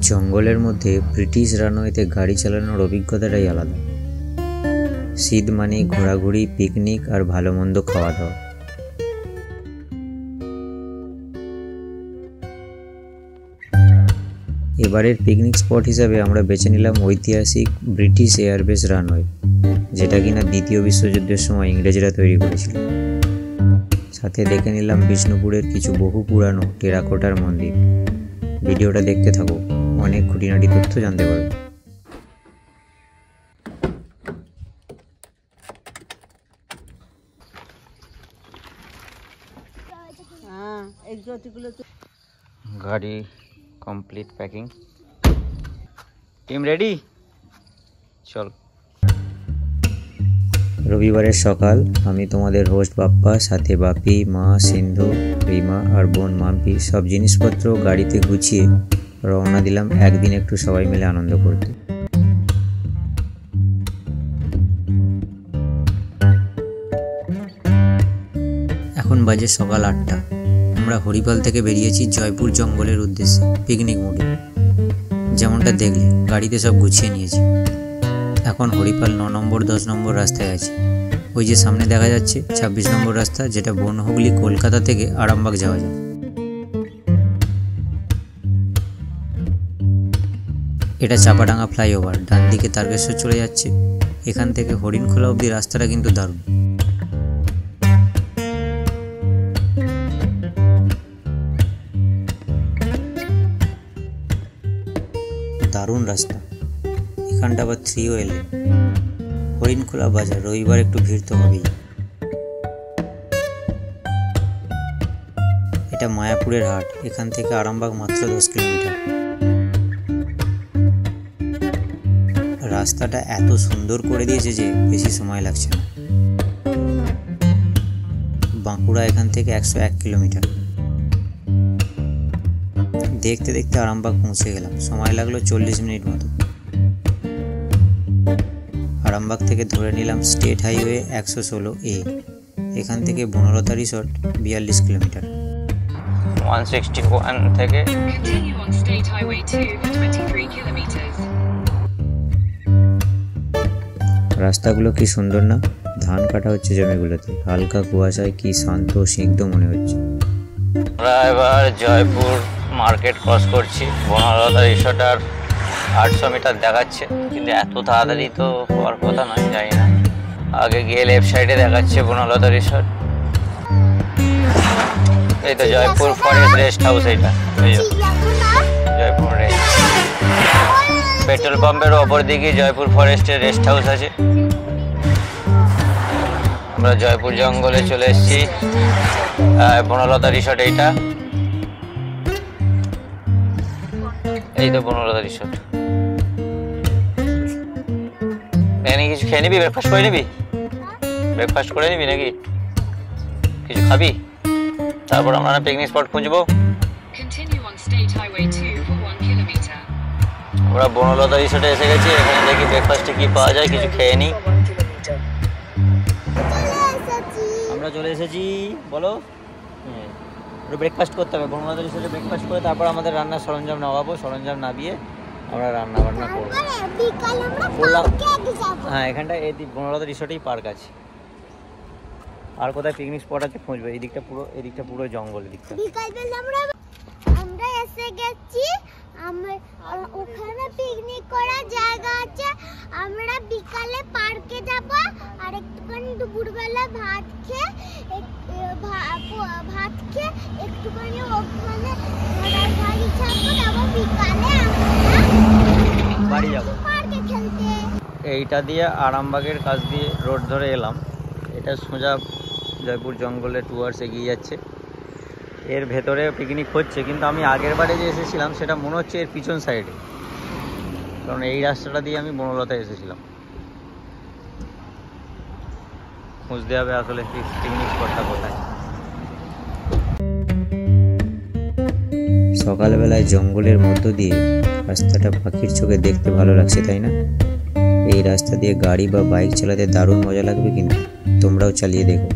জঙ্গলের মধ্যে ব্রিটিশ রানওয়েতে গাড়ি চালানোর অভিজ্ঞতাটাই আলাদা। শীত মানে ঘোরাঘুরি, পিকনিক আর ভালো মন্দ খাওয়া দাওয়া। এবারের পিকনিক স্পট হিসাবে আমরা বেছে নিলাম ঐতিহাসিক ব্রিটিশ এয়ারবেস রানওয়ে, যেটা কিনা দ্বিতীয় বিশ্বযুদ্ধের সময় ইংরেজরা তৈরি করেছিল। সাথে দেখে নিলাম বিষ্ণুপুরের কিছু বহু পুরানো টেরাকোটার মন্দির। ভিডিওটা দেখতে থাকো, অনেক খুঁটিনাটি তথ্য জানতে পারবে। গাড়ি কমপ্লিট প্যাকিং। টিম রেডি, চল। রবিবারের সকাল, আমি তোমাদের হোস্ট বাপ্পা, সাথে বাপি, মা, সিন্ধু, রিমা আর বোন মাম্পি সব জিনিসপত্র গাড়িতে গুছিয়ে রওনা দিলাম একদিন একটু সবাই মিলে আনন্দ করতে। এখন বাজে সকাল 8টা। আমরা হরিপাল থেকে বেরিয়েছি জয়পুর জঙ্গলের উদ্দেশ্যে পিকনিক মুডে। যেমনটা দেখলে গাড়িতে সব গুছিয়ে নিয়েছি। এখন হরিপাল 9 নম্বর 10 নম্বর রাস্তায় আছে। ওই যে সামনে দেখা যাচ্ছে 26 নম্বর রাস্তা, যেটা বনহুগলি কলকাতা থেকে আরামবাগ যাওয়া যায়। এটা চাপাডাঙ্গা ফ্লাইওভার, ডান দিকে তারকেশ্বর চলে যাচ্ছে। এখান থেকে হরিণখোলা অবধি রাস্তাটা কিন্তু দারুণ। দারুণ রাস্তা। এখানটা আবার 3 লেন। হরিণখোলা বাজার, রবিবার একটু ভিড় তো হবেই। এটা মায়াপুরের হাট, এখান থেকে আরামবাগ মাত্র 10 কিলোমিটার। রাস্তাটা এত সুন্দর করে দিয়েছে যে বেশি সময় লাগছে না। বাঁকুড়া এখান থেকে 101 কিলোমিটার। দেখতে দেখতে আরামবাগ পৌঁছে গেলাম, সময় লাগলো 40 মিনিট মতো। আরামবাগ থেকে ধরে নিলাম স্টেট হাইওয়ে 116A। এখান থেকে বনলতা রিসর্ট 42 কিলোমিটার। 161 থেকে রাস্তাগুলো কি সুন্দর না? ধান কাটা হচ্ছে জমিগুলোতে, হালকা কুয়াশায় কি শান্ত স্নিগ্ধ মনে হচ্ছে। আমরা এবার জয়পুর মার্কেট ক্রস করছি। বনলতা রিসর্ট আর 800 মিটার দেখাচ্ছে, কিন্তু এত তাড়াতাড়ি তো হওয়ার কথা নয়, জানি না। আগে গিয়ে লেফট সাইডে দেখাচ্ছে বনলতা রিসর্ট। এই তো জয়পুর ফরেস্ট রেস্ট হাউস, এইটা জয়পুর রেস্ট। পেট্রোল পাম্পের অপর দিকে জয়পুর ফরেস্টের রেস্ট হাউস আছে। আমরা জয়পুর জঙ্গলে চলে এসেছি। বনলতা রিসর্ট এইটা, এই তো বনলতা রিসর্ট। এখানে কিছু খেয়ে নিবি? ব্রেকফাস্ট করে নিবি? ব্রেকফাস্ট করে নিবি নাকি কিছু খাবি? তারপর আমরা পিকনিক স্পট খুঁজবো। আমরা বনলতা রিসর্টে এসে গেছি। এখানে দেখি ব্রেকফাস্টে কি পাওয়া যায়, কিছু খেয়ে নিই। আমরা চলে এসেছি, বলো। ব্রেকফাস্ট করতে হবে বনলতা রিসর্টে। ব্রেকফাস্ট করে তারপর আমাদের রান্নার সরঞ্জাম নামাবো। সরঞ্জাম নামিয়ে আমরা রান্না বান্না করবো। হ্যাঁ, এখানটা এই বনলতা রিসর্টেই পার্ক আছে। আর কোথায় পিকনিক স্পট আছে খুঁজবো। এই দিকটা পুরো জঙ্গল। দিকটা আমরা এসে গেছি। ওখানে পিকনিক করার জায়গা আছে। আমরা বিকালে পার্কে যাব আর একটুখানি দুপুরবেলা ভাত খেয়ে একটুখানি ওখানে গাড়ি ছাড়বো, তারপর বিকালে আমরা বাড়ি যাব পার্কে খেলতে। এইটা দিয়ে আরামবাগের কাছ দিয়ে রোড ধরে এলাম। এটা সোজা জয়পুর জঙ্গলে টুয়ার্স এগিয়ে যাচ্ছে। এর ভেতরে পিকনিক হচ্ছে, কিন্তু আমি আগের বারে যে এসেছিলাম সেটা মনে হচ্ছে এর পিছন সাইডে, কারণ এই রাস্তাটা দিয়ে আমি বনলতা এসেছিলাম। খুঁজতে হবে আসলে পিকনিক স্পটটা কোথায়। সকালবেলায় জঙ্গলের মধ্য দিয়ে রাস্তাটা পাখির চোখে দেখতে ভালো লাগছে, তাই না? এই রাস্তা দিয়ে গাড়ি বা বাইক চালাতে দারুণ মজা লাগবে, কিন্তু তোমরাও চালিয়ে দেখো।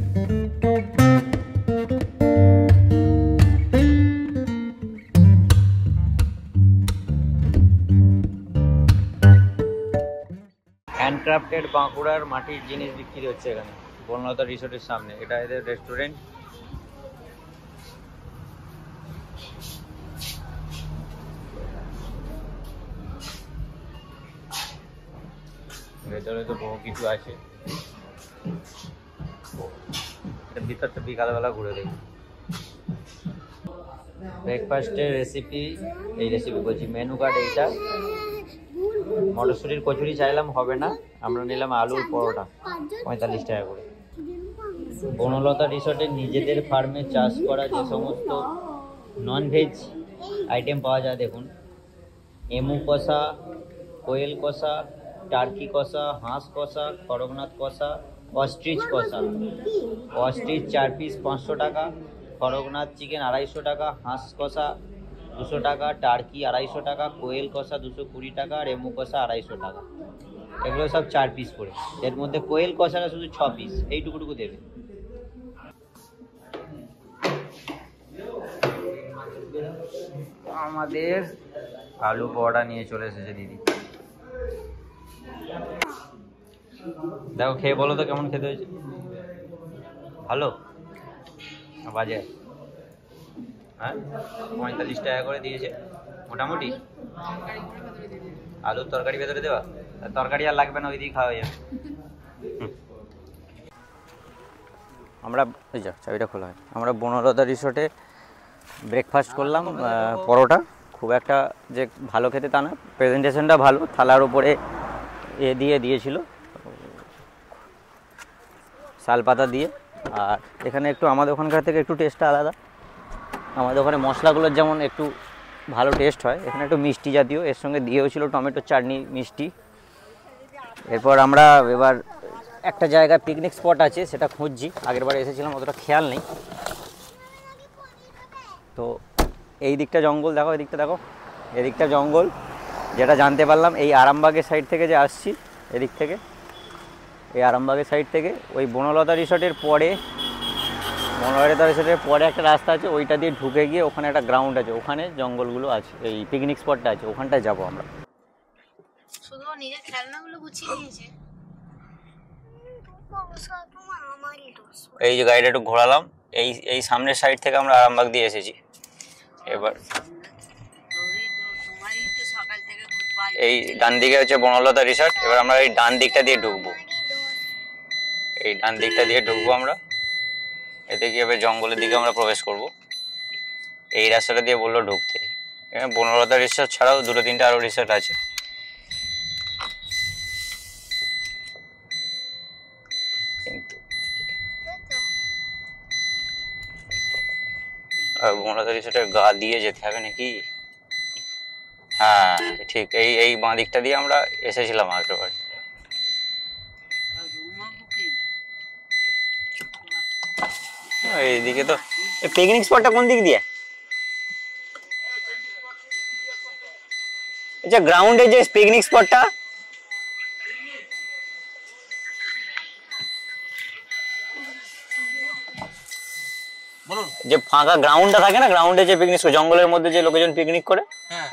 হ্যান্ডক্রাফটেড বাঁকুড়ার মাটির জিনিস বিক্রি হচ্ছে এখানে বনলতা রিসোর্টের সামনে। এটা এদের রেস্টুরেন্ট। ভেতরে তো বহু কিছু আছে, ভিতরটা বিকালবেলা ঘুরে দেখি। ব্রেকফাস্টের রেসিপি, এই রেসিপি বলছি, মেনু কার্ড এইটা। মটরশুঁটির কচুরি চাইলাম, হবে না, আমরা নিলাম আলুর পরোটা 45 টাকা করে। বনলতা রিসোর্টে নিজেদের ফার্মে চাষ করা যে সমস্ত ননভেজ আইটেম পাওয়া যায় দেখুন, এমু কষা, কোয়েল কষা, টার্কি কষা, হাঁস কষা, করকনাথ কষা, অস্ট্রিচ কষা। অস্ট্রিচ 4 পিস 500 টাকা, করকনাথ চিকেন 250 টাকা, হাঁস কষা 200 টাকা, টার্কি 250 টাকা, কোয়েল কষা 220 টাকা, আর এমু কষা 250 টাকা। এগুলো সব 4 পিস করে। এর মধ্যে কোয়েল কষাটা শুধু 6 পিস, এইটুকুটুকু দেবে। আমাদের আলু পরোটা নিয়ে চলে এসেছে দিদি। দেখো খেয়ে বলো তো কেমন খেতে হয়েছে। ভালো বাজে? হ্যাঁ 45 টাকা করে দিয়েছে মোটামুটি। আলুর তরকারি ভেতরে দেওয়া, তরকারি আর লাগবে না, ওই দিয়ে খাওয়া যাবে। আমরা এই যা চাবিটা খোলা হয়। আমরা বনলতা রিসোর্টে ব্রেকফাস্ট করলাম, পরোটা। খুব একটা যে ভালো খেতে তা না, প্রেজেন্টেশনটা ভালো। থালার উপরে দিয়েছিল শাল পাতা দিয়ে। আর এখানে একটু আমাদের ওখানকার থেকে একটু টেস্টটা আলাদা। আমাদের ওখানে মশলাগুলোর যেমন একটু ভালো টেস্ট হয়, এখানে একটু মিষ্টি জাতীয়, এর সঙ্গে দিয়েও ছিল টমেটোর চাটনি, মিষ্টি। এরপর আমরা এবার একটা জায়গায় পিকনিক স্পট আছে, সেটা খুঁজছি। আগেরবার এসেছিলাম, অতটা খেয়াল নেই। তো এই দিকটা জঙ্গল দেখো, এই দিকটা দেখো, এদিকটা জঙ্গল। যেটা জানতে পারলাম এই আরামবাগের সাইড থেকে যে আসছি, এদিক থেকে, এই আরামবাগের সাইড থেকে ওই বনলতা রিসোর্টের পরে, বনলতা রিসোর্টের পরে একটা রাস্তা আছে, ওইটা দিয়ে ঢুকে গিয়ে ওখানে একটা গ্রাউন্ড আছে, ওখানে জঙ্গলগুলো আছে, এই পিকনিক স্পটটা আছে, ওখানটায় যাবো আমরা। শুধু নিজের খেলনাগুলো গুছিয়ে নিয়েছে। এই যে গাড়িটা একটু ঘোরালাম, এই সামনের সাইড থেকে আমরা আরামবাগ দিয়ে এসেছি। এবার এই ডান দিকে হচ্ছে বনলতা রিসোর্ট। এবার আমরা এই ডান দিকটা দিয়ে ঢুকবো, এই ডান দিকটা দিয়ে ঢুকবো আমরা। এতে গিয়ে এবার জঙ্গলের দিকে আমরা প্রবেশ করব। এই রাস্তাটা দিয়ে বললো ঢুকতে। এখানে বনলতা রিসোর্ট ছাড়াও 2-3টা আরও রিসোর্ট আছে। বনলতা রিসোর্টের গা দিয়ে যেতে হবে নাকি? হ্যাঁ ঠিক, এই বাঁ দিকটা দিয়ে আমরা এসেছিলাম আগেরবার। এইদিকে তো পিকনিক স্পটটা কোন দিক দিয়ে? আচ্ছা গ্রাউন্ডে যে পিকনিক স্পটটা, যে ফাঁকা গ্রাউন্ডটা থাকে না, গ্রাউন্ডে যে পিকনিক, জঙ্গলের মধ্যে যে লোকজন পিকনিক করে,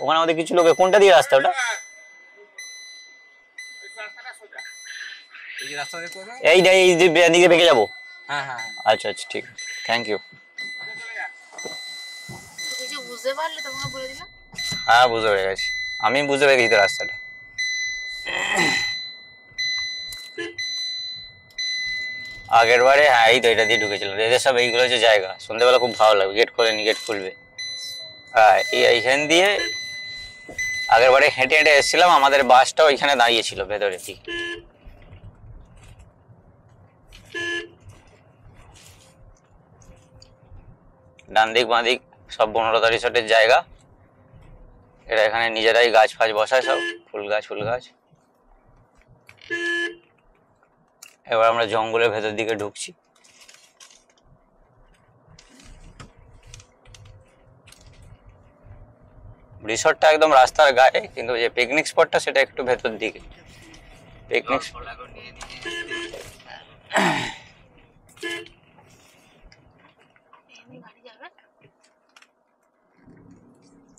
ওখানে আমাদের কিছু লোকে, কোনটা দিয়ে রাস্তা ওটা? এই দিকে ভেঙে যাবো। আচ্ছা আচ্ছা ঠিক আছে, থ্যাংক ইউ। হ্যাঁ বুঝতে পেরে গেছি, আমি বুঝতে পেরে গেছি তো রাস্তাটা। আগের বারে হ্যাঁ এই তো এটা দিয়ে ঢুকেছিলাম। এদের সব এইগুলো হচ্ছে জায়গা, সন্ধ্যেবেলা খুব ভালো লাগবে। গেট খোলেনি, গেট খুলবে। হ্যাঁ এইখান দিয়ে আগের বারে হেঁটে হেঁটে এসেছিলাম, আমাদের বাসটা ওইখানে দাঁড়িয়েছিল ভেতরে ঠিক। ডান দিক বাঁ দিক সব বনলতা রিসোর্টের জায়গা। এরা এখানে নিজেরাই গাছ ফাছ বসায়, সব ফুল গাছ। এবার আমরা জঙ্গলের ভেতর দিকে ঢুকছি। রিসোর্টটা একদম রাস্তার গায়ে, কিন্তু যে পিকনিক স্পটটা সেটা একটু ভেতর দিকে। পিকনিক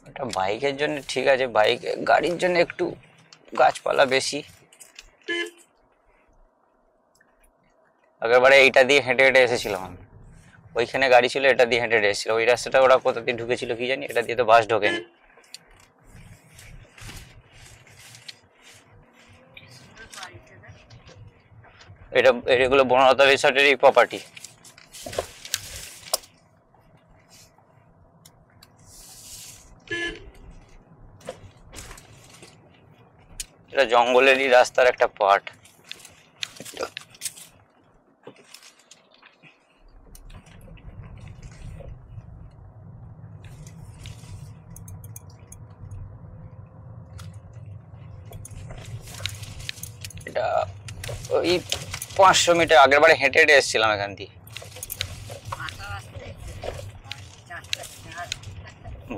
এটা বাইকের জন্য ঠিক আছে, গাড়ির জন্য একটু গাছপালা বেশি। আগেরবারে এইটা দিয়ে হেঁটে হেঁটে এসেছিলাম আমি, ওইখানে গাড়ি ছিল, এটা দিয়ে হেঁটে হেঁটে এসেছিল। ওই রাস্তাটা ওরা কোথা দিয়ে ঢুকেছিল কি জানি, এটা দিয়ে তো বাস ঢোকেনি। এটা এগুলো বনলতা রিসর্টেরই প্রপার্টি। এটা জঙ্গলেরই রাস্তার একটা পার্ট। এটা ওই 500 মিটার, আগের বারে হেঁটে হেঁটে এসেছিলাম এখান দিয়ে।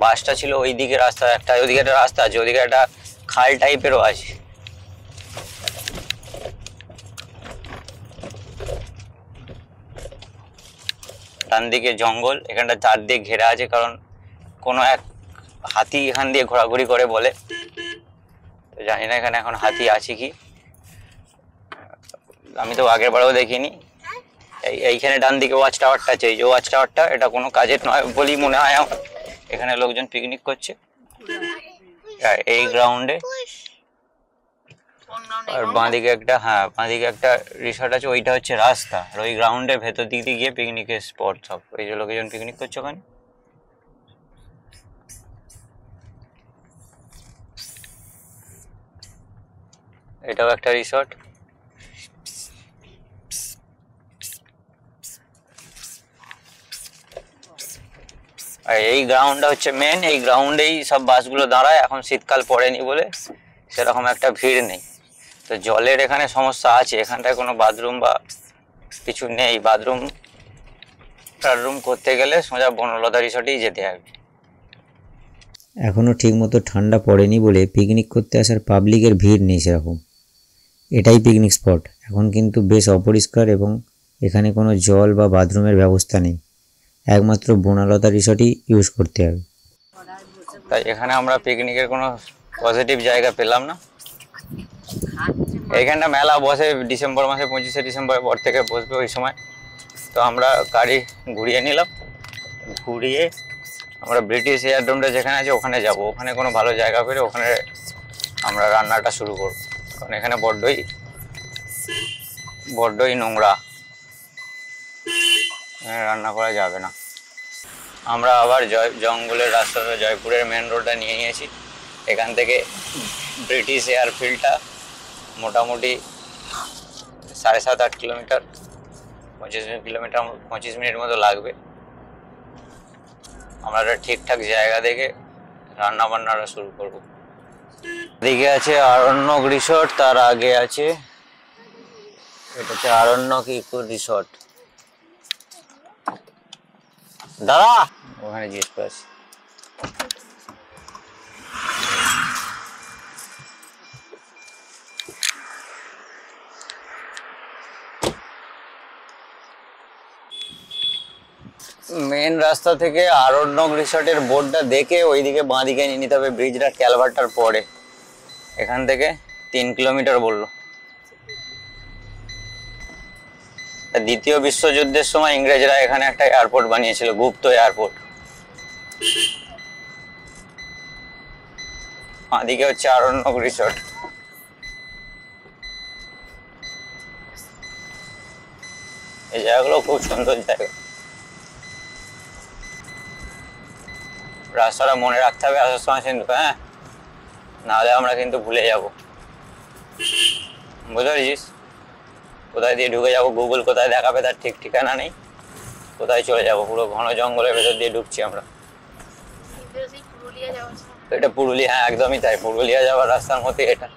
বাসটা ছিল ওই দিকে রাস্তা, একটা ওইদিকে একটা রাস্তা আছে, ওইদিকে একটা খাল টাইপেরও আছে। ডান দিকে জঙ্গল, এখানটা চারদিকে ঘেরা আছে, কারণ কোনো এক হাতি এখান দিয়ে ঘোরাঘুরি করে বলে। তো জানি না এখানে এখন হাতি আছে কি, আমি তো আগের বারেও দেখিনি। এইখানে ডান দিকে ওয়াচ টাওয়ারটা আছে, এই যে ওয়াচ টাওয়ারটা, এটা কোনো কাজের নয় বলেই মনে হয় আমার। এখানে লোকজন পিকনিক করছে এই গ্রাউন্ডে। আর বাঁদিকে একটা, হ্যাঁ বাঁদিকে একটা রিসর্ট আছে, ওইটা হচ্ছে রাস্তা। আর ওই গ্রাউন্ডের ভেতর দিক দিয়ে গিয়ে পিকনিকের স্পট সব, ওই যে লোকজন পিকনিক করছে ওখানে। এটাও একটা রিসর্ট। আর এই গ্রাউন্ডটা হচ্ছে মেন, এই গ্রাউন্ডেই সব বাসগুলো দাঁড়ায়। এখন শীতকাল পড়েনি বলে সেরকম একটা ভিড় নেই। তো জলের এখানে সমস্যা আছে, এখানটায় কোনো বাথরুম বা কিছু নেই। বাথরুম করতে গেলে সোজা বনলতা রিসর্টেই যেতে হবে। এখনও ঠিকমতো ঠান্ডা পড়েনি বলে পিকনিক করতে আসার পাবলিকের ভিড় নেই সেরকম। এটাই পিকনিক স্পট। এখন কিন্তু বেশ অপরিষ্কার এবং এখানে কোনো জল বা বাথরুমের ব্যবস্থা নেই, একমাত্র বনলতা রিসর্টই ইউজ করতে হবে। তাই এখানে আমরা পিকনিকের কোনো পজিটিভ জায়গা পেলাম না। এইখানটা মেলা বসে ডিসেম্বর মাসে, 25শে ডিসেম্বরের পর থেকে বসবে ওই সময়। তো আমরা গাড়ি ঘুরিয়ে নিলাম, ঘুরিয়ে আমরা ব্রিটিশ এয়ারড্রোমটা যেখানে আছে ওখানে যাব। ওখানে কোনো ভালো জায়গা পেলে ওখানে আমরা রান্নাটা শুরু করব, কারণ এখানে বড্ডই নোংরা, রান্না করা যাবে না। আমরা আবার জঙ্গলের রাস্তাটা, জয়পুরের মেন রোডটা নিয়ে নিয়েছি। এখান থেকে ব্রিটিশ এয়ারফিল্ডটা মোটামুটি 7.5-8 কিলোমিটার, 25 মিনিট মতো লাগবে। আমরা একটা ঠিকঠাক জায়গা দেখে রান্না বান্নাটা শুরু করব। এদিকে আছে আরণ্যক রিসর্ট, তার আগে আছে এটা হচ্ছে আরণ্যক ইকো রিসর্ট। দাদা ওখানে জিজ্ঞেস করেছি। মেন রাস্তা থেকে আরণ্যক রিসর্টের বোর্ডটা দেখে ওইদিকে বাঁদিকে নিয়ে নিতে হবে, ব্রিজটা ক্যালভার্টার পরে। এখান থেকে 3 কিলোমিটার বললো। দ্বিতীয় বিশ্বযুদ্ধের সময় ইংরেজরা এখানে একটা এয়ারপোর্ট বানিয়েছিল, গুপ্ত এয়ারপোর্ট। বাঁদিকে হচ্ছে আরণ্যক রিসর্ট। এই জায়গাগুলো খুব সুন্দর জায়গা। রাস্তাটা মনে রাখতে হবে আসার সময় কিন্তু, হ্যাঁ, নাহলে আমরা কিন্তু ভুলে যাব। বুঝতে পেরেছিস? কোথায় দিয়ে ঢুকে যাবো, গুগল কোথায় দেখাবে তার ঠিক ঠিকানা নেই, কোথায় চলে যাব। পুরো ঘন জঙ্গলের ভেতর দিয়ে ঢুকছি আমরা। এটা পুরুলিয়া, হ্যাঁ একদমই তাই, পুরুলিয়া যাওয়ার রাস্তার মধ্যে এটা।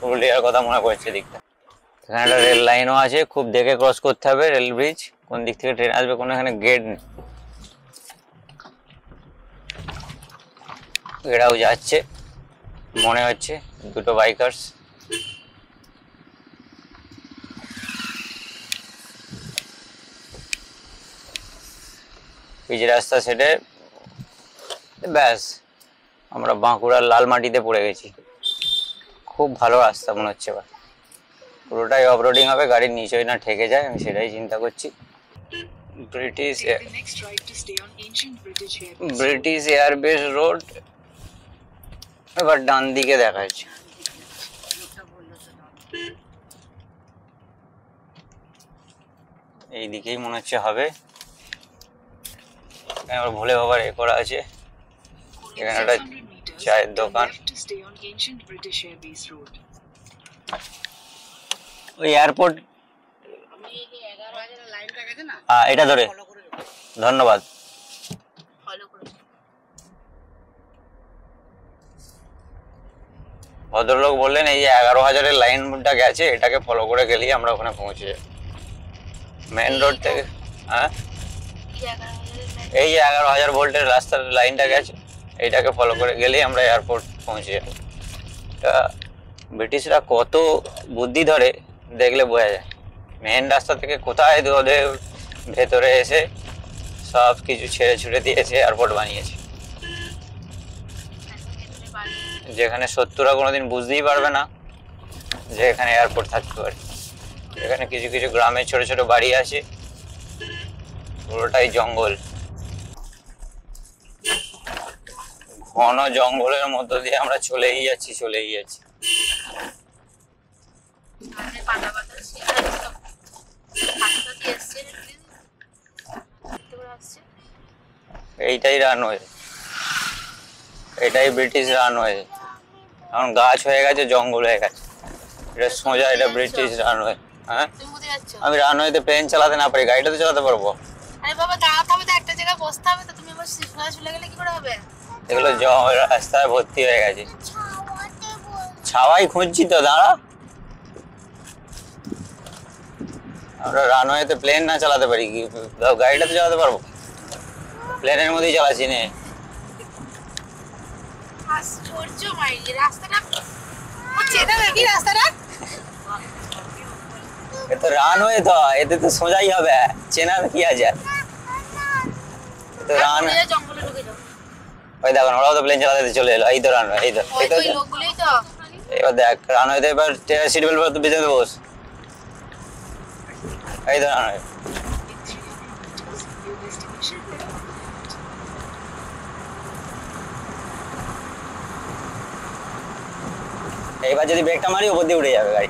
পুরুলিয়ার কথা মনে পড়ছে দিকটা। এখানে একটা রেল লাইনও আছে, খুব দেখে ক্রস করতে হবে রেল ব্রিজ, কোন দিক থেকে ট্রেন আসবে কোনো এখানে গেট নেই। এরাও যাচ্ছে মনে হচ্ছে, দুটো বাইকার্স। পিচ রাস্তা সেটে ব্যাস আমরা বাঁকুড়ার লাল মাটিতে পড়ে গেছি। খুব ভালো রাস্তা মনে হচ্ছে এবার। পুরোটাই অফরোডিং হবে, গাড়ির নিচেই না ঠেকে যায়, আমি সেটাই চিন্তা করছি। ব্রিটিশ এয়ারবেস রোড, এবার ডান দিকে দেখাচ্ছে। এই দিকেই মনে হচ্ছে হবে। এবার ভোলে বাবার এ করা আছে, এখানে একটা চায়ের দোকান। ওই এয়ারপোর্ট এটা ধরে, ধন্যবাদ। ভদ্রলোক বললেন এই যে 11,000-এর লাইনটা গেছে, এটাকে ফলো করে গেলেই আমরা ওখানে পৌঁছে যাই মেন রোড থেকে। হ্যাঁ, এই যে 11,000 ভোল্টের রাস্তার লাইনটা গেছে, এইটাকে ফলো করে গেলেই আমরা এয়ারপোর্ট পৌঁছে যাই। তা ব্রিটিশরা কত বুদ্ধি ধরে দেখলে বোঝা যায়। মেন রাস্তা থেকে কোথায় ওদের ভেতরে এসে সব কিছু ছেড়ে ছুড়ে দিয়েছে, এয়ারপোর্ট বানিয়েছে, যেখানে শত্রুরা কোনোদিন বুঝতেই পারবে না যে এখানে এয়ারপোর্ট থাকতে পারে। এখানে কিছু কিছু গ্রামে ছোট ছোট বাড়ি আছে, পুরোটাই জঙ্গল, ঘন জঙ্গলের মধ্য দিয়ে আমরা চলেই যাচ্ছি। এইটাই রানওয়ে, এটাই ব্রিটিশ রানওয়ে। এখন গাছ হয়ে গেছে, জঙ্গল হয়ে গেছে, এটা সোজা, এটা ব্রিটিশ রানওয়ে। হ্যাঁ, আমি রানওয়েতে প্লেন চালাতে না পারি, গাড়িটা তো চালাতে পারবো। আরে বাবা দাঁড়াতে হবে তো, একটা জায়গায় বসতে হবে তো, তুমি আবার সিগন্যাল চলে গেলে কি করে হবে? এগুলো রাস্তায় ভর্তি হয়ে গেছে, ছাওয়াই খুঁজছি তো, দাঁড়া। আমরা রানওয়েতে প্লেন না চালাতে পারি, গাড়িটা তো চালাতে পারবো, প্লেনের মধ্যেই চালাচ্ছি নে। আশ্চর্য মাইরি রাস্তাটা, চেনা নাকি রাস্তাটা? এ তো রানওয়ে, তো এতে তো সোজাই হবে, চেনা কি আছে? তো রানওয়ে, জঙ্গলে ঢুকে যাও। ওই দেখো ওরাও তো প্লেন চালাতে চলে এলো, এই তো রানওয়ে, এই তো লোকগুলোই তো। এবার দেখ রানওয়েতে এবার সিট বেল্ট পরে পিছনে বস, এই তো রানওয়ে। এইবার যদি ব্রেকটা মারি উপর দিয়ে উঠে যাবে গাড়ি।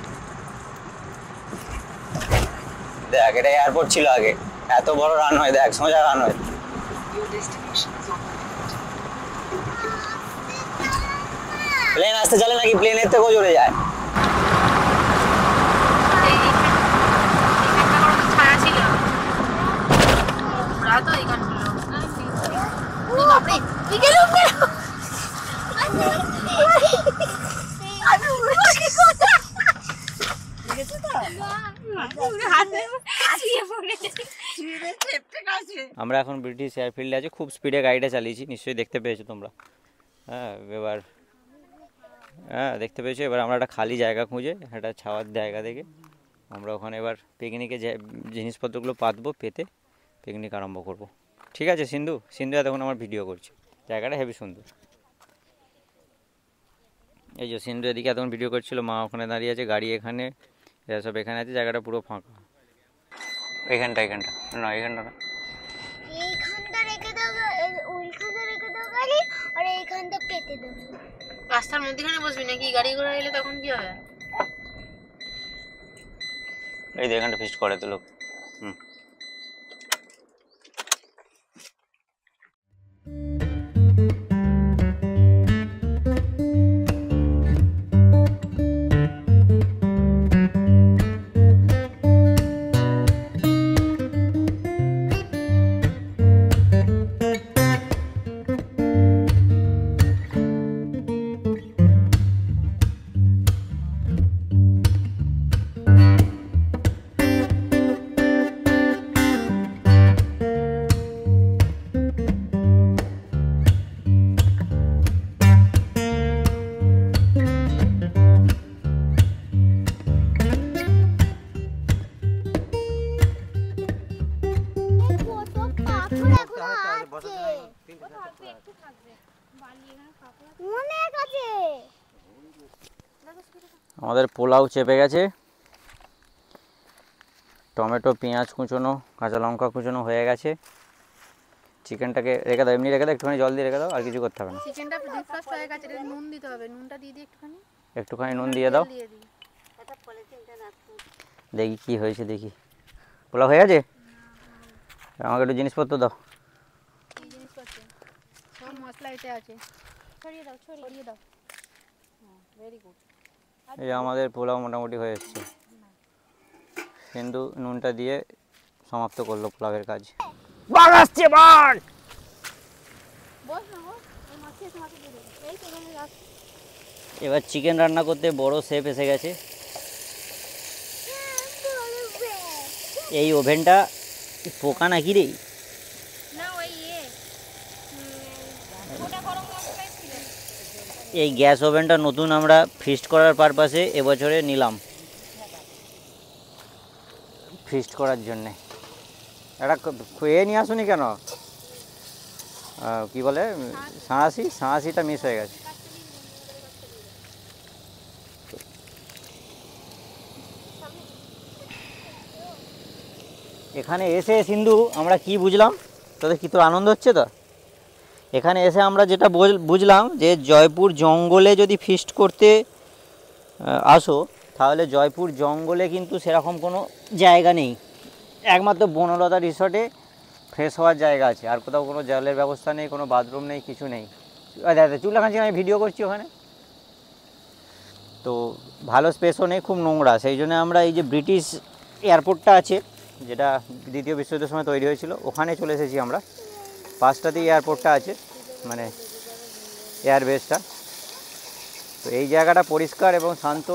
দেখ এটা এয়ারপোর্ট ছিল আগে, এত বড় রানওয়ে, দেখ সোজা রানওয়ে। প্লেন আসতে চলে নাকি প্লেনের থেকেও জোরে যায়? ছায়া ছিল তো এইখানগুলো। আমরা এখন ব্রিটিশ এয়ারফিল্ডে আছি, খুব স্পিডে গাড়িটা চালিয়েছি, নিশ্চয়ই দেখতে পেয়েছো তোমরা। হ্যাঁ এবার, হ্যাঁ দেখতে পেয়েছো। এবার আমরা একটা খালি জায়গা খুঁজে, একটা ছাওয়ার জায়গা দেখে আমরা ওখানে এবার পিকনিকে জিনিসপত্রগুলো পাতবো, পেতে পিকনিক আরম্ভ করব। ঠিক আছে সিন্ধু এতক্ষণ আমার ভিডিও করছে, জায়গাটা হেবি সুন্দর। এই যে সিন্ধু এদিকে এতক্ষণ ভিডিও করছিল, মা ওখানে দাঁড়িয়ে আছে, গাড়ি এখানে, এরা সব এখানে আছে, জায়গাটা পুরো ফাঁকা। এইখানটা না, এইখানটা না, এইখানটা রেখে দাও, ওইখানটা রেখে দাও গাড়ি, আর এইখানটা পেতে দাও। রাস্তার মধ্যখানে বসবি নাকি? গাড়ি ঘোড়া এলে তখন কি হবে? এই যে এখানটা ফিস্ট করে তো লোক। আমাদের পোলাও চেপে গেছে, টমেটো, পেঁয়াজ কুচোনো, কাঁচা লঙ্কা কুচোনো হয়ে গেছে। চিকেনটাকে রেখে দাও, এমনি রেখে দাও, একটুখানি জল দিয়ে রেখে দাও, আর কিছু করতে হবে না। চিকেনটা ডিফ্রস্ট হয়ে গেছে, এটা নুন দিতে হবে, নুনটা দিয়ে দিই একটুখানি। একটুখানি নুন দিয়ে দাও, দিয়ে দিই। দেখি কি হয়েছে দেখি। পোলাও হয়ে গেছে? আমাকে একটু জিনিসপত্র দাও। এই জিনিসপত্র সব মশলা এতে আছে, ছড়িয়ে দাও, ছড়িয়ে দাও। Very good. এই যে আমাদের পোলাও মোটামুটি হয়ে এসছে। কিন্তু নুনটা দিয়ে সমাপ্ত করলো পোলাওয়ের কাজ। বাঘ আসছে, বাঘ! বস না বস, এই মাছি এসে মাছি দিয়ে দেবে। এই তো এখানে রাখ। এবার চিকেন রান্না করতে বড় শেফ এসে গেছে। এই ওভেনটা পোকা নাকি রে? না ওই ওটা গরম মশলাই ছিল। এই গ্যাস ওভেনটা নতুন আমরা ফিস্ট করার পারপাসে এবছরে নিলাম, ফিস্ট করার জন্যে। একটা খুঁয়ে নিয়ে আসুনি কেন? কি বলে, সাঁড়াশিটা মিস হয়ে গেছে। এখানে এসে সিন্ধু আমরা কি বুঝলাম, তোদের কি তোর আনন্দ হচ্ছে তো? এখানে এসে আমরা যেটা বুঝলাম যে জয়পুর জঙ্গলে যদি ফিস্ট করতে আসো, তাহলে জয়পুর জঙ্গলে কিন্তু সেরকম কোনো জায়গা নেই। একমাত্র বনলতা রিসর্টে ফ্রেশ হওয়ার জায়গা আছে, আর কোথাও কোনো জলের ব্যবস্থা নেই, কোনো বাথরুম নেই, কিছু নেই। চুল লাগাচ্ছি, আমি ভিডিও করছি ওখানে, তো ভালো স্পেসও নেই, খুব নোংরা। সেই জন্য আমরা এই যে ব্রিটিশ এয়ারপোর্টটা আছে, যেটা দ্বিতীয় বিশ্বযুদ্ধের সময় তৈরি হয়েছিল, ওখানে চলে এসেছি আমরা। পাঁচটাতেই এয়ারপোর্টটা আছে, মানে এয়ারবেসটা। তো এই জায়গাটা পরিষ্কার এবং শান্ত,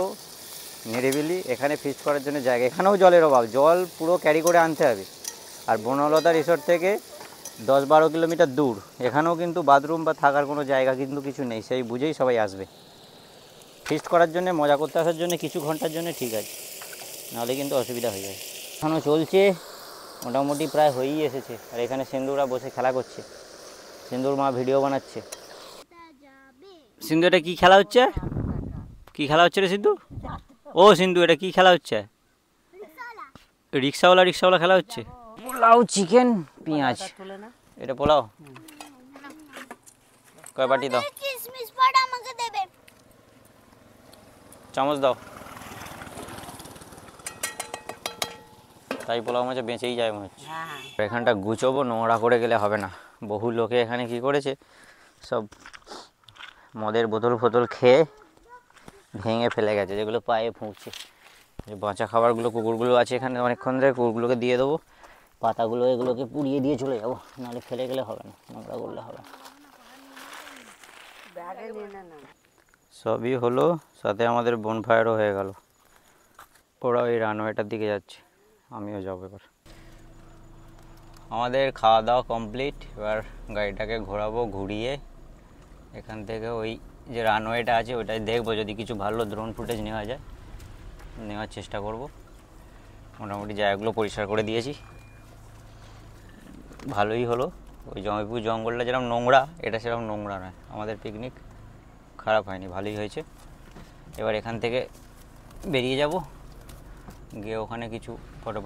নিরিবিলি। এখানে ফিস্ট করার জন্য জায়গা। এখানেও জলের অভাব, জল পুরো ক্যারি করে আনতে হবে। আর বনলতা রিসর্ট থেকে 10-12 কিলোমিটার দূর, এখানেও কিন্তু বাথরুম বা থাকার কোনো জায়গা কিন্তু কিছু নেই। সেই বুঝেই সবাই আসবে ফিস্ট করার জন্য, মজা করতে আসার জন্য, কিছু ঘন্টার জন্য ঠিক আছে, নাহলে কিন্তু অসুবিধা হয়ে যায়। এখনও চলছে, মোটামুটি প্রায় হয়েই এসেছে। আর এখানে সিন্ধুরা বসে খেলা করছে, সিন্ধুর মা ভিডিও বানাচ্ছে। সিন্ধু, এটা কী খেলা হচ্ছে? কী খেলা হচ্ছে রে সিন্ধু? ও সিন্ধু, এটা কী খেলা হচ্ছে? রিক্সাওয়ালা খেলা হচ্ছে। পোলাও, চিকেন, পেঁয়াজ, এটা পোলাও। কয় বাটি দাও? কিসমিস পাড়া আমাকে দেবে। চামচ দাও। তাই পোলাও মাছ বেঁচেই যায় মনে হচ্ছে। এখানটা গুছোবো, নোংরা করে গেলে হবে না। বহু লোকে এখানে কি করেছে, সব মদের বোতল খেয়ে ভেঙে ফেলে গেছে, যেগুলো পায়ে ফুঁকছে। যে বাঁচা খাবারগুলো কুকুরগুলো আছে এখানে, অনেকক্ষণ ধরে কুকুরগুলোকে দিয়ে দেবো। পাতাগুলো এগুলোকে পুড়িয়ে দিয়ে চলে যাবো, নাহলে ফেলে গেলে হবে না, নোংরা করলে হবে না। সবই হলো, সাথে আমাদের বনফায়ারও হয়ে গেল। ওরা ওই রানওয়েটার দিকে যাচ্ছে, আমিও যাবো এবার। আমাদের খাওয়া দাওয়া কমপ্লিট। এবার গাড়িটাকে ঘোরাবো, ঘুরিয়ে এখান থেকে ওই যে রানওয়েটা আছে ওটাই দেখবো, যদি কিছু ভালো ড্রোন ফুটেজ নেওয়া যায় নেওয়ার চেষ্টা করব। মোটামুটি জায়গাগুলো পরিষ্কার করে দিয়েছি, ভালোই হলো। ওই জয়পুর জঙ্গলটা যেরকম নোংরা, এটা সেরকম নোংরা নয়। আমাদের পিকনিক খারাপ হয়নি, ভালোই হয়েছে। এবার এখান থেকে বেরিয়ে যাব, গিয়ে ওখানে কিছু ফটো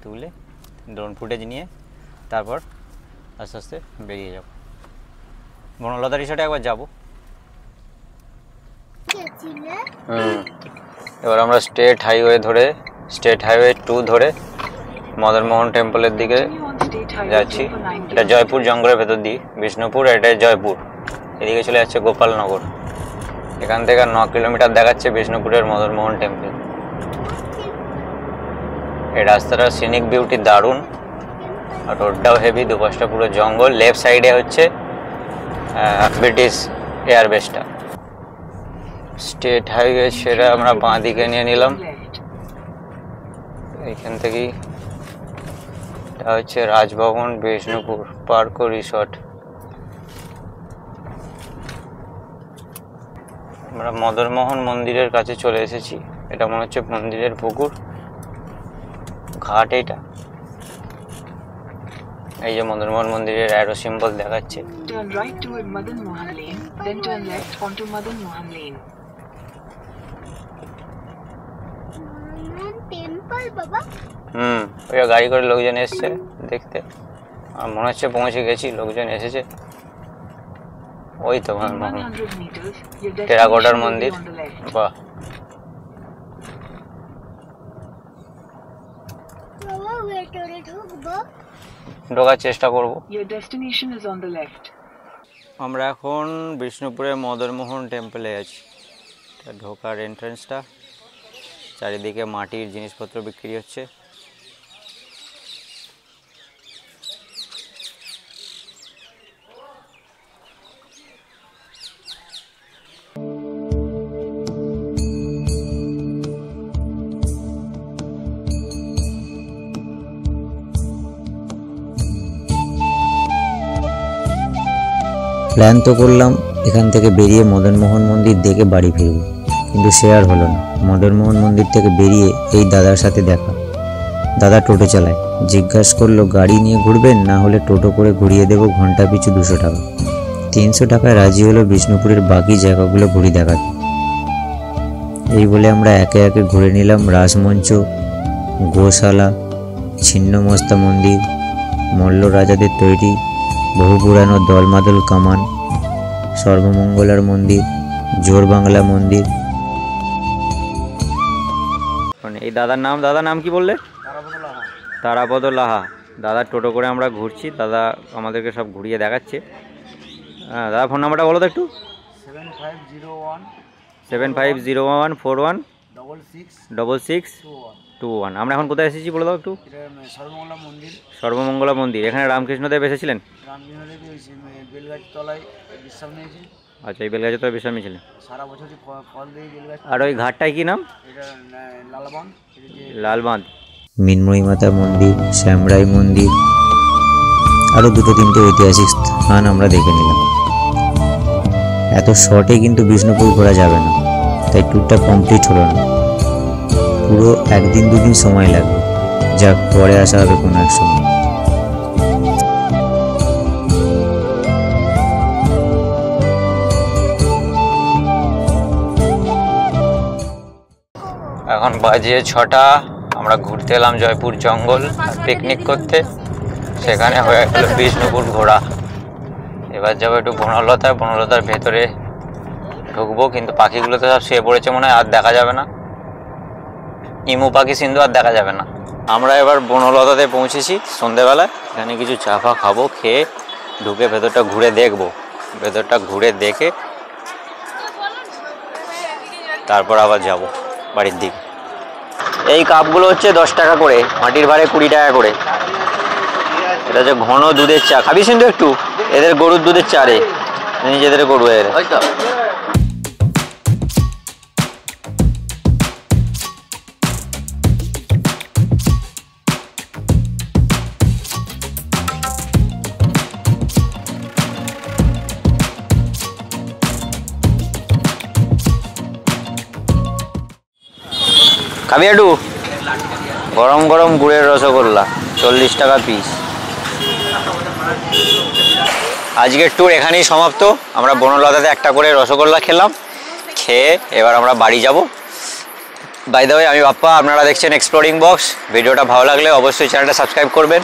তুলে ড্রোন ফুটেজ নিয়ে তারপর আস্তে আস্তে বেরিয়ে যাব। বনলতা রিসর্টে একবার যাব। এবার আমরা স্টেট হাইওয়ে 2 ধরে মদনমোহন টেম্পলের দিকে যাচ্ছি। এটা জয়পুর জঙ্গলের ভেতর দিয়ে, বিষ্ণুপুর, এটা জয়পুর। এদিকে চলে যাচ্ছে গোপালনগর। এখান থেকে 9 কিলোমিটার দেখাচ্ছে বিষ্ণুপুরের মদনমোহন টেম্পল। এই রাস্তাটার সিনিক বিউটি দারুণ, আর রোডটাও হেভি, দুপাশটা পুরো জঙ্গল। লেফট সাইডে হচ্ছে ব্রিটিশ এয়ারবেসটা। স্টেট হাইওয়ে সেটা আমরা বাঁ দিকে নিয়ে নিলাম। এখান থেকেই এটা হচ্ছে রাজভবন, বিষ্ণুপুর পার্ক ও রিসর্ট। আমরা মদনমোহন মন্দিরের কাছে চলে এসেছি। এটা মনে হচ্ছে মন্দিরের পুকুর, ঘাট এটা। এই যে মদনমোহন মন্দিরের অ্যারো সিম্বল দেখাচ্ছে। Turn right toward Madan Mohan Lane, then turn left onto Madan Mohan Lane. Temple বাবা? ওই গাড়ি করে লোকজন এসছে দেখতে, আর মনে হচ্ছে পৌঁছে গেছি, লোকজন এসেছে। ওই তো In 100 meters, your টেরাকোটার destination will be মন্দির। on the left. বাহ, বাবা ভেতরে ঢুকবো? ঢোকার চেষ্টা করব। Your destination is on the left. আমরা এখন বিষ্ণুপুরের মদনমোহন টেম্পলে আছি। এটা ঢোকার এন্ট্রান্সটা, চারিদিকে মাটির জিনিসপত্র বিক্রি হচ্ছে। প্ল্যান তো করলাম এখান থেকে বেরিয়ে মদনমোহন মন্দির দেখে বাড়ি ফিরব, কিন্তু সে আর হলো না। মদনমোহন মন্দির থেকে বেরিয়ে এই দাদার সাথে দেখা। দাদা টোটো চালায়, জিজ্ঞাসা করলো গাড়ি নিয়ে ঘুরবেন না হলে টোটো করে ঘুরিয়ে দেবো ঘন্টা পিছু 200 টাকা। 300 টাকায় রাজি হলো বিষ্ণুপুরের বাকি জায়গাগুলো ঘুরে দেখাতে। এই বলে আমরা একে একে ঘুরে নিলাম রাসমঞ্চ, গোশালা, ছিন্নমস্তা মন্দির, মল্ল রাজাদের তৈরি বহু পুরানো দলমাদল কামান, সর্বমঙ্গলার মন্দির, জোর বাংলা মন্দির। এই দাদার নাম কি বললে? তারাপদ লাহা। দাদার টোটো করে আমরা ঘুরছি, দাদা আমাদেরকে সব ঘুরিয়ে দেখাচ্ছে। হ্যাঁ দাদা, ফোন নাম্বারটা বলো তো একটু। 7501416621। আমরা এখন কোথায় এসেছি বলে দাও একটু। সর্বমঙ্গলা মন্দির। এখানে রামকৃষ্ণদেব এসেছিলেন? আচ্ছা, এই বেলগাছের তলায় বিশ্রাম নিয়েছিলেন। আর ওই ঘাটটায় কি নাম? লালবাঁধ। মিনময়ী মাতা মন্দির, শ্যামরাই মন্দির, আরও 2-3টে ঐতিহাসিক স্থান আমরা দেখে নিলাম। এত শর্টে কিন্তু বিষ্ণুপুর ঘোরা যাবে না, তাই ট্যুরটা কমপ্লিট হলো না। পুরো 1-2 দিন সময় লাগবে, যাক পরে আসা হবে কোনো এক সময়। এখন বাজে 6টা। আমরা ঘুরতে এলাম জয়পুর জঙ্গল পিকনিক করতে, সেখানে হয়ে গেল বিষ্ণুপুর ঘোরা। এবার যাবো একটু বনলতায়, বনলতার ভেতরে ঢুকবো, কিন্তু পাখিগুলো তো সব শুয়ে পড়েছে মনে হয়, আর দেখা যাবে না। ইমু পাখি সিন্ধু আর দেখা যাবে না। আমরা এবার বনলতাতে পৌঁছেছি সন্ধেবেলা। এখানে কিছু চা ফা খাবো, খেয়ে ঢুকে ভেতরটা ঘুরে দেখবো। ভেতরটা ঘুরে দেখে তারপর আবার যাব বাড়ির দিকে। এই কাপগুলো হচ্ছে 10 টাকা করে, মাটির ভাড়ে 20 টাকা করে। এটা হচ্ছে ঘন দুধের চা। খাবি সিন্ধু একটু? এদের গরুর দুধের চা রে, নিজেদের গরু এর। খাবি একটু? গরম গরম গুড়ের রসগোল্লা, 40 টাকা পিস। আজকের ট্যুর এখানেই সমাপ্ত। আমরা বনলতাতে একটা করে রসগোল্লা খেলাম, খেয়ে এবার আমরা বাড়ি যাব। বাই দ্য ওয়ে, আমি বাপ্পা, আপনারা দেখছেন এক্সপ্লোরিং বক্স। ভিডিওটা ভালো লাগলে অবশ্যই চ্যানেলটা সাবস্ক্রাইব করবেন।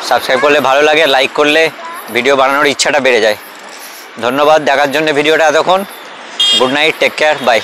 সাবস্ক্রাইব করলে ভালো লাগে, লাইক করলে ভিডিও বানানোর ইচ্ছাটা বেড়ে যায়। ধন্যবাদ দেখার জন্য ভিডিওটা এতক্ষণ। Good night, take care, by.